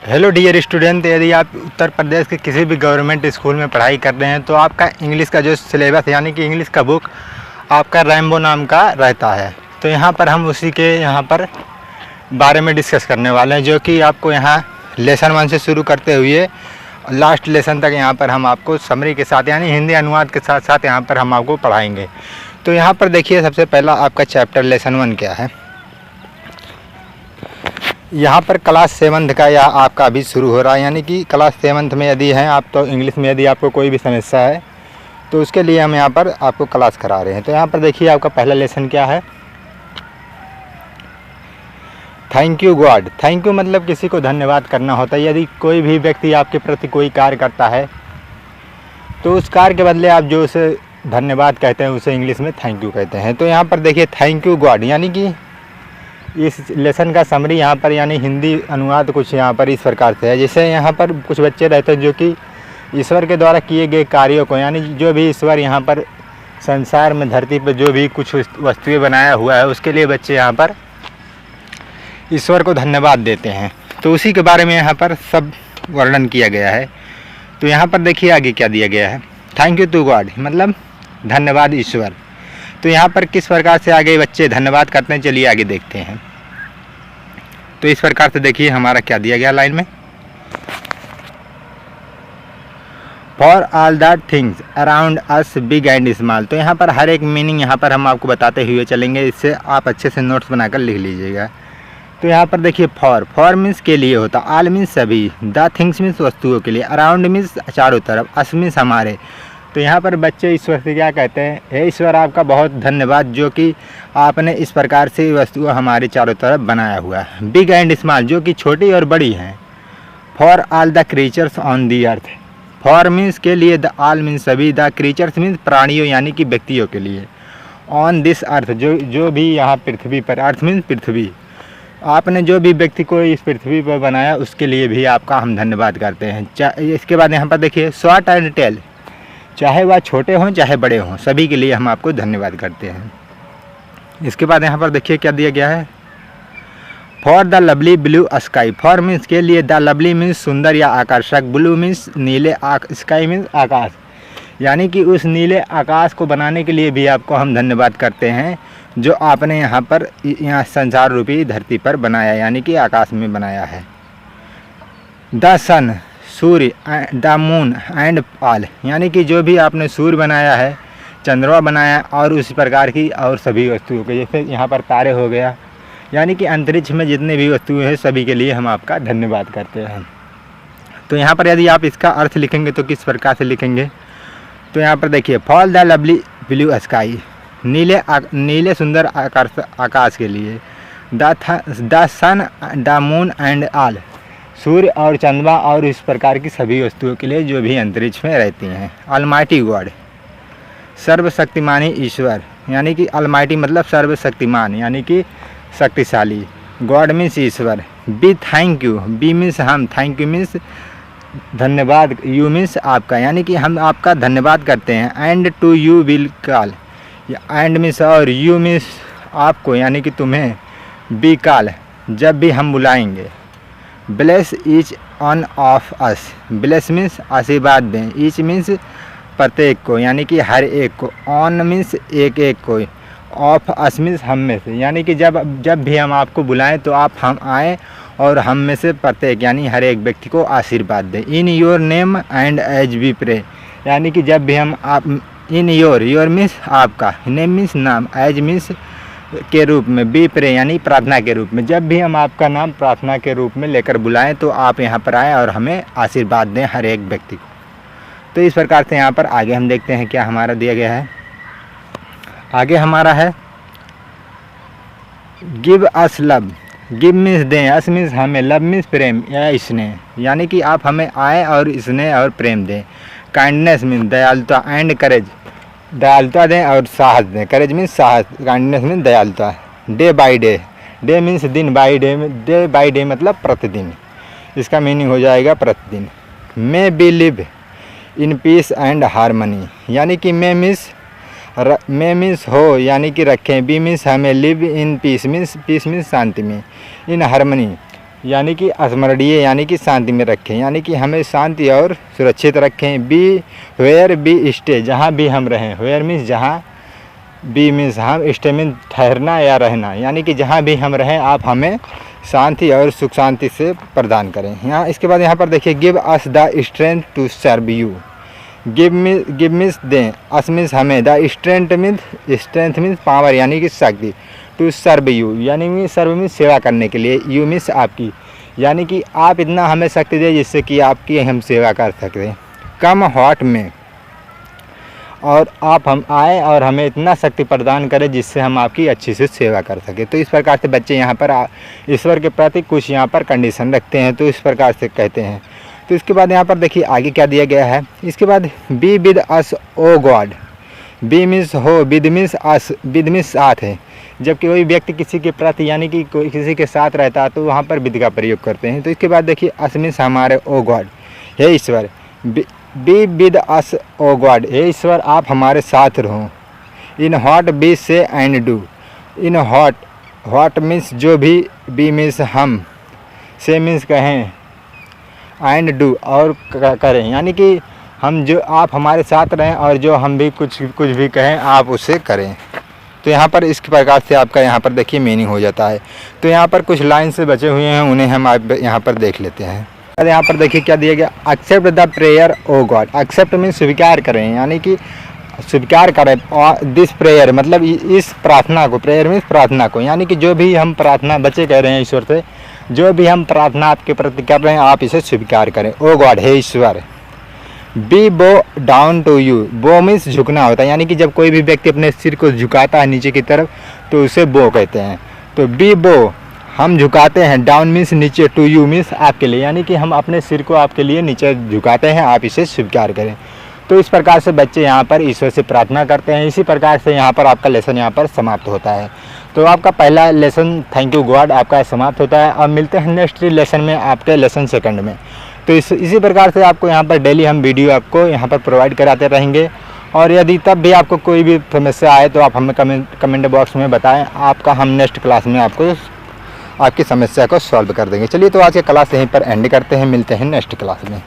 Hello dear student, यदि आप उत्तर प्रदेश के किसी भी गवर्नमेंट स्कूल में पढ़ाई कर रहे हैं तो आपका इंग्लिश का जो सिलेबस यानी कि इंग्लिश का बुक आपका रैम्बो नाम का रहता है। तो यहाँ पर हम उसी के यहाँ पर बारे में डिस्कस करने वाले हैं, जो कि आपको यहाँ लेसन 1 से शुरू करते हुए लास्ट लेसन तक यहाँ पर हम आपको समरी के साथ यानी हिंदी अनुवाद के साथ साथ यहाँ पर हम आपको पढ़ाएंगे। तो यहाँ पर देखिए, सबसे पहला आपका चैप्टर लेसन 1 क्या है। यहाँ पर क्लास 7th का यह आपका अभी शुरू हो रहा है, यानी कि क्लास 7th में यदि हैं आप तो इंग्लिश में यदि आपको कोई भी समस्या है तो उसके लिए हम यहाँ पर आपको क्लास करा रहे हैं। तो यहाँ पर देखिए आपका पहला लेसन क्या है, thank you God. Thank you मतलब किसी को धन्यवाद करना होता है। यदि कोई भी व्यक्ति आपके प्रति कोई कार्य करता है तो उस कार्य के बदले आप जो उसे धन्यवाद कहते हैं उसे इंग्लिश में थैंक यू कहते हैं। तो यहाँ पर देखिए थैंक यू गॉड, यानी कि इस लेसन का समरी यहाँ पर यानी हिंदी अनुवाद कुछ यहाँ पर इस प्रकार से है। जैसे यहाँ पर कुछ बच्चे रहते हैं जो कि ईश्वर के द्वारा किए गए कार्यों को, यानी जो भी ईश्वर यहाँ पर संसार में धरती पर जो भी कुछ वस्तुएं बनाया हुआ है उसके लिए बच्चे यहाँ पर ईश्वर को धन्यवाद देते हैं। तो उसी के बारे में यहाँ पर सब वर्णन किया गया है। तो यहाँ पर देखिए आगे क्या दिया गया है, थैंक यू टू गॉड मतलब धन्यवाद ईश्वर। तो यहाँ पर किस प्रकार से आगे बच्चे धन्यवाद करते हैं, चलिए आगे देखते हैं। तो इस प्रकार से देखिए हमारा क्या दिया गया लाइन में, for all that things around us big and small. तो यहाँ पर हर एक मीनिंग यहाँ पर हम आपको बताते हुए चलेंगे, इससे आप अच्छे से नोट्स बनाकर लिख लीजिएगा। तो यहाँ पर देखिए फॉर मीन्स के लिए होता, ऑल मीन्स सभी, द थिंग्स मीन्स वस्तुओं के लिए, अराउंड मीन्स चारों तरफ, अस मीन्स हमारे। तो यहाँ पर बच्चे ईश्वर से क्या कहते हैं, हे ईश्वर आपका बहुत धन्यवाद जो कि आपने इस प्रकार से वस्तुएं हमारे चारों तरफ बनाया हुआ है। बिग एंड स्मॉल जो कि छोटी और बड़ी हैं। For all the creatures on the earth, for means के लिए, द ऑल मीन्स सभी, द क्रीचर्स मीन्स प्राणियों यानी कि व्यक्तियों के लिए, ऑन दिस अर्थ जो भी यहाँ पृथ्वी पर, अर्थ मीन्स पृथ्वी, आपने जो भी व्यक्ति को इस पृथ्वी पर बनाया उसके लिए भी आपका हम धन्यवाद करते हैं। इसके बाद यहाँ पर देखिए शॉर्ट एंड टेल, चाहे वह छोटे हों चाहे बड़े हों सभी के लिए हम आपको धन्यवाद करते हैं। इसके बाद यहाँ पर देखिए क्या दिया गया है, for the lovely blue sky, for means के लिए, द लवली मीन्स सुंदर या आकर्षक, ब्लू मीन्स नीले, स्काई मीन्स आकाश, यानी कि उस नीले आकाश को बनाने के लिए भी आपको हम धन्यवाद करते हैं जो आपने यहाँ पर संसार रूपी धरती पर बनाया यानी कि आकाश में बनाया है। द सन सूर्य, द मून एंड ऑल, यानी कि जो भी आपने सूर्य बनाया है, चंद्रमा बनाया और उसी प्रकार की और सभी वस्तुओं के, जैसे यहाँ पर तारे हो गया, यानी कि अंतरिक्ष में जितने भी वस्तुएं हैं सभी के लिए हम आपका धन्यवाद करते हैं। तो यहाँ पर यदि आप इसका अर्थ लिखेंगे तो किस प्रकार से लिखेंगे, तो यहाँ पर देखिए for all the lovely blue sky, नीले सुंदर आकाश के लिए, the sun the moon and all, सूर्य और चंद्रमा और इस प्रकार की सभी वस्तुओं के लिए जो भी अंतरिक्ष में रहती हैं। ऑलमाइटी गॉड, सर्वशक्तिमानी ईश्वर, यानी कि ऑलमाइटी मतलब सर्वशक्तिमान यानी कि शक्तिशाली, गॉड मीन्स ईश्वर। We thank you, we means हम, थैंक यू मीन्स धन्यवाद, यू मीन्स आपका, यानी कि हम आपका धन्यवाद करते हैं। And to you will call, and means और, यू मीन्स आपको यानी कि तुम्हें, बी कॉल जब भी हम बुलाएंगे। Bless each on of us, bless means आशीर्वाद दें, ईच मीन्स प्रत्येक को यानी कि हर एक को, ऑन मीन्स एक एक को, ऑफ अस मीन्स हम में से, यानी कि जब भी हम आपको बुलाएं तो आप हम आएँ और हम में से प्रत्येक यानी हर एक व्यक्ति को आशीर्वाद दें। In your name and as we pray, यानी कि जब भी हम आप, इन योर मीन्स आपका, नेम मीन्स नाम, एज मीन्स के रूप में, बी प्रे यानी प्रार्थना के रूप में, जब भी हम आपका नाम प्रार्थना के रूप में लेकर बुलाएं तो आप यहाँ पर आएँ और हमें आशीर्वाद दें हर एक व्यक्ति को। तो इस प्रकार से यहाँ पर आगे हम देखते हैं क्या हमारा दिया गया है। आगे हमारा है give us love, give means दें, अस मीन्स हमें, लव मीन्स प्रेम या स्नेह, यानी कि आप हमें आए और स्नेह और प्रेम दें। काइंडनेस मीन्स दयालुता, एंड करेज, दयालुता दें और साहस दें, करेज मीन्स साहस, काइंडनेस मीन्स दयालुता। Day by day, day means दिन, बाई डे मतलब प्रतिदिन, इसका मीनिंग हो जाएगा प्रतिदिन। May be live in peace and harmony, यानी कि मे मीन्स हो यानी कि रखें, बी मीन्स हमें, लिव इन पीस मीन्स शांति में, इन हारमनी यानी कि स्मरणीय यानी कि शांति में रखें, यानी कि हमें शांति और सुरक्षित रखें। बी वेयर बी स्टे, जहाँ भी हम रहें। वेयर मीन्स जहाँ, बी मीन्स हम, स्टे मीन्स ठहरना या रहना, यानी कि जहाँ भी हम रहें आप हमें शांति और सुख शांति से प्रदान करें। यहाँ इसके बाद यहाँ पर देखिए give us the strength to serve you. Give means दें, अस मीन्स हमें, द स्ट्रेंथ मीन्स पावर यानी कि शक्ति, टू सर्व यू यानी कि सर्व मीन्स सेवा करने के लिए, यू मीन्स आपकी, यानी कि आप इतना हमें शक्ति दें जिससे कि आपकी हम सेवा कर सकते। कम हॉट में, और आप हम आए और हमें इतना शक्ति प्रदान करें जिससे हम आपकी अच्छी से सेवा कर सकें। तो इस प्रकार से बच्चे यहाँ पर ईश्वर के प्रति कुछ यहाँ पर कंडीशन रखते हैं, तो इस प्रकार से कहते हैं। तो इसके बाद यहाँ पर देखिए आगे क्या दिया गया है। इसके बाद be with us O God. Be means हो, with means us, with means साथ है। जब कोई व्यक्ति किसी के प्रति यानी कि कोई किसी के साथ रहता है तो वहाँ पर विद का प्रयोग करते हैं। तो इसके बाद देखिए अस मीन्स हमारे, ओ गॉड हे ईश्वर, be with us O God हे ईश्वर आप हमारे साथ रहो। In heart be say and do. In heart, heart means जो भी, बी मीन्स हम, से मीन्स कहें, एंड डू और करें, यानी कि हम जो आप हमारे साथ रहें और जो हम भी कुछ भी कहें आप उसे करें। तो यहाँ पर इस प्रकार से आपका यहाँ पर देखिए मीनिंग हो जाता है। तो यहाँ पर कुछ लाइन से बचे हुए हैं, उन्हें हम आप यहाँ पर देख लेते हैं। और यहाँ पर देखिए क्या दिया गया, accept the prayer O God. Accept means स्वीकार करें, यानी कि स्वीकार करें दिस प्रेयर, मतलब इस प्रार्थना को, प्रेयर मीन्स प्रार्थना को, यानी कि जो भी हम प्रार्थना, बच्चे कह रहे हैं ईश्वर से, जो भी हम प्रार्थना आपके प्रति कर रहे हैं आप इसे स्वीकार करें। ओ गॉड हे ईश्वर। Be bow down to you. Bow means झुकना होता है, यानी कि जब कोई भी व्यक्ति अपने सिर को झुकाता है नीचे की तरफ तो उसे बो कहते हैं। तो बी बो हम झुकाते हैं, डाउन मीन्स नीचे, टू यू मीन्स आपके लिए, यानी कि हम अपने सिर को आपके लिए नीचे झुकाते हैं, आप इसे स्वीकार करें। तो इस प्रकार से बच्चे यहाँ पर ईश्वर से प्रार्थना करते हैं। इसी प्रकार से यहाँ पर आपका लेसन यहाँ पर समाप्त होता है। तो आपका पहला लेसन थैंक यू गॉड आपका समाप्त होता है। अब मिलते हैं नेक्स्ट लेसन में, आपके लेसन सेकंड में। तो इसी प्रकार से आपको यहाँ पर डेली हम वीडियो आपको यहाँ पर प्रोवाइड कराते रहेंगे। और यदि तब भी आपको कोई भी समस्या आए तो आप हमें कमेंट बॉक्स में बताएं, आपका हम नेक्स्ट क्लास में आपको आपकी समस्या को सॉल्व कर देंगे। चलिए तो आज की क्लास यहीं पर एंड करते हैं, मिलते हैं नेक्स्ट क्लास में।